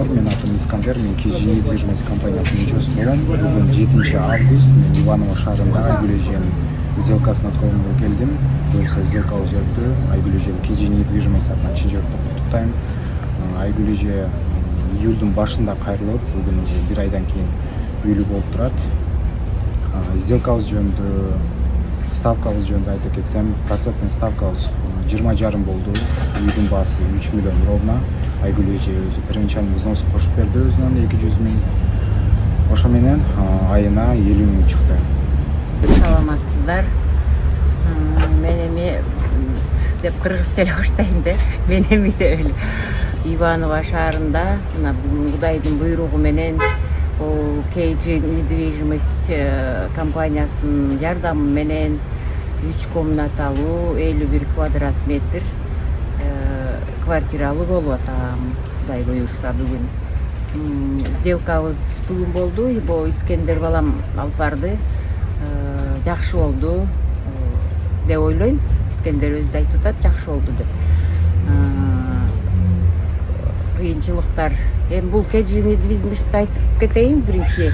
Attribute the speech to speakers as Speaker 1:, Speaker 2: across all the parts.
Speaker 1: достор, мен атым Искандер, мен KG недвижимость компаниясынын мүчөсү болом. Бүгүн 7 август мен Иваново шаарында Айгүл эженин сделкасын өткөргөнгө келдим. Буюрса сделкабыз өттү. Айгүл эжени KG недвижимость атынан чын жүрөктөн куттуктайм. Айгүл эже июлдун башында кайрылып, бүгүн уже 1 айдан кийин үйлүү болуп турат. Сделкабыз жөнүндө, ставкабыз жөнүндө айта кетсем, проценттин ставкабыз 20,5 болду. Үйдүн баасы 3 миллион ровно. Айгүл эже өзү первоначальный взнос кошуп берди өзүнөн 200 миң. Ошо менен айына 50 миң чыкты.
Speaker 2: Саламатсыздар. Мен эми деп кыргызча эле баштайм да. Мен эми Иваново шаарында мына Кудайдын буйругу менен KG недвижимость компаниясынын жардамы менен 3 комнаталуу 51 квадрат метр квартиралуу болуп атам. Кудай буйрса бүгүн сделкабыз бүгүн болду. Бул Искендер балам алып барды. Жакшы болду деп ойлойм. Искендер өзү айтып атат, жакшы болду деп. Кыйынчылыктар эми бул KG недвижимость айтып кетейин биринчи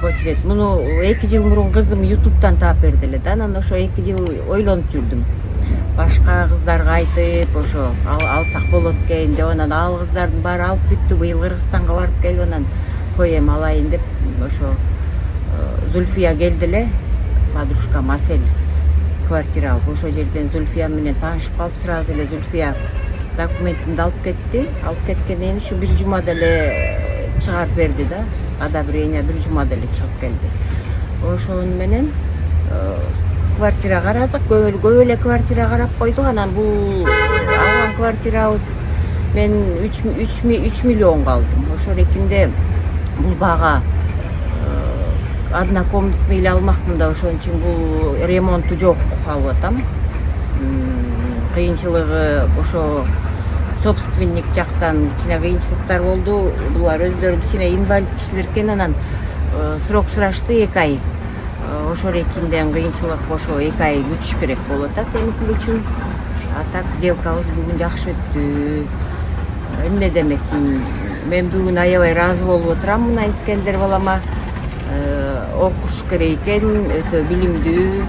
Speaker 2: очередь. Муну 2 жыл мурун кызым YouTube'дан таап берди эле да. Анан ошо 2 жыл ойлонуп жүрдүм. Башка кыздарга айтып, ошо алсак болот экен деп, анан ал кыздардын баары алып бүттү. Быйыл Кыргызстанга барып келип, анан кой эми алайын деп, ошо Зульфия келди эле. Подружкам Асель квартира алып, ошо жерден Зульфия менен таанышып калып, сразу эле Зульфия документимди алып кетти. Алып кеткенден ушу бир жумада эле чыгарып берди да. Одобрение бир жумада эле чыгып келди. Ошонун менен квартира карадык, көп эле квартира карап койдук. Анан бул алган квартирабыз мен 3 миллионго алдым. Ошол экинде бул бага однокомнатный эле алмакмын да, ошон үчүн бул ремонту жок алып атам. Кыйынчылыгы ошо собственник жактан кичине кыйынчылыктар болду. Булар өздөрү кичине инвалид кишилер экен, анан срок сурашты 2 ай. Ошол экинден кыйынчылык ошо 2 ай күтүш керек болуп атат эми пул үчүн. А так сделкабыз бүгүн жакшы өттү. Эмне демекмин, мен бүгүн аябай ыраазы болуп отурам мына Искендер балама. Окуш керек экен, өтө билимдүү,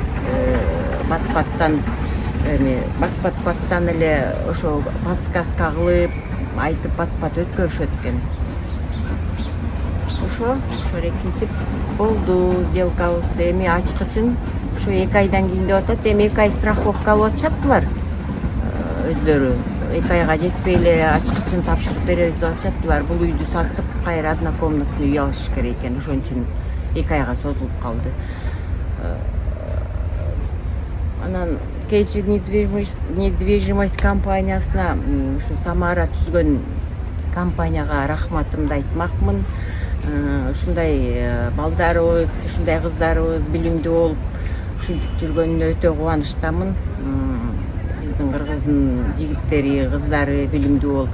Speaker 2: бат-баттан эле ошо подсказка кылып, айтып бат-бат өткөрүшөт экен. Ошо рекинтип болду сделкабыз. Эми ачкычын ошо 2 айдан кийин деп атат. Эми 2 ай страховка алып атышат булар. Өздөрү 2 айга жетпей эле ачкычын тапшырып беребиз деп атышат булар. Бул үйдү сатып, кайра однокомнатный үй алыш керек экен. Ошон үчүн 2 айга созулуп калды. Анан KG недвижимость компаниясына, ушу Самара түзгөн компанияга рахматымды айтмакмын. Ушундай балдарыбыз, ушундай кыздарыбыз билимдүү болуп, ушинтип жүргөнүнө өтө кубанычтамын. Биздин кыргыздын жигиттери, кыздары билимдүү болуп,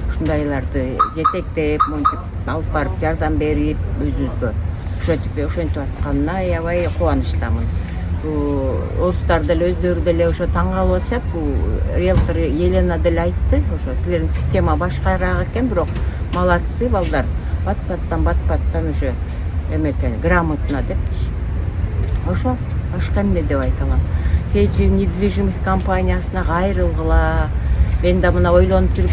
Speaker 2: ушундайларды жетектеп, монтип алып барып жардам берип, өзүбүзгө ошентип атканына аябай кубанычтамын. Орустар деле өздөрү деле ошо таң калып атышат. Бул риэлтор Елена деле айтты, ошо силердин система башкараак экен, бирок молодцы балдар. Бат-баттан ошо экен, грамотно депчи. Ошо башка эмне деп айта алам. KG недвижимость компаниясына кайрылгыла. Мен да мына ойлонуп жүрүп,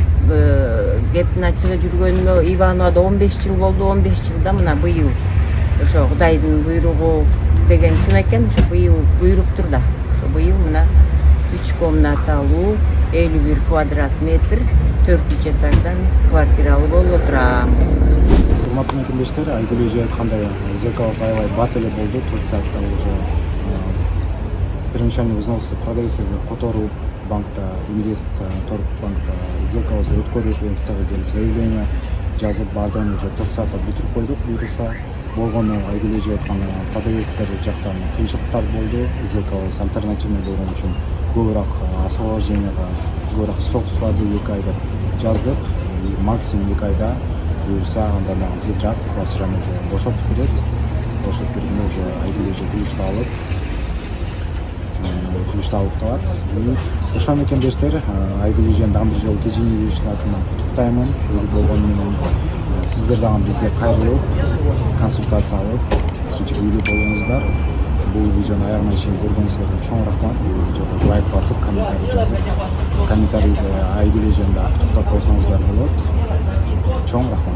Speaker 2: кептин ачыгы жүргөнүмө Ивановодо 15 жыл болду. 15 жылда мына быйыл ошо Кудайдын буйругу деген чын экен. Ошо быйыл буйруптур да. Ошо быйыл мына 3 комнаталуу 51 квадрат метр 4-чү этаждан квартиралуу болуп отурам.
Speaker 1: Урматтуу мекендештер, Айгүл эже айткандай, сделкабыз аябай бат эле болду. Турцияда уже первоначальный взносты продавецтерге которуп, банкта Торг банкта сделкабызды өткөрүп, МФЦга келип заявление жазып, бардыгын уже 4 саатта бүтүрүп койдук. Буюрса болгону Айгүл эже айткан продавецтер жактан кыйынчылыктар болду. Сделкабыз альтернативный болгон үчүн көбүрөөк освобожденияга, көбүрөөк срок сурады, 2 ай деп жаздык. Максимум 2 айда буюрса андан тезирээк квартираны уже бошотуп берет. Бошотуп бергенде уже Айгүл эже ключту алып калат. Ошон мекендештер, Айгүл эжени дагы бир жолу KG недвижимость атынан куттуктаймын. Болгону менен Сиздер дагы бизге кайрылып, консультация алып, ушинтип үйлүү болуңуздар. Бул видеону аягына чейин көргөнүңүзгө чоң рахмат. Бул видеого лайк басып, комментарий жазып, комментарийде Айгүл эжемди куттуктап койсоңуздар болот. Чоң рахмат.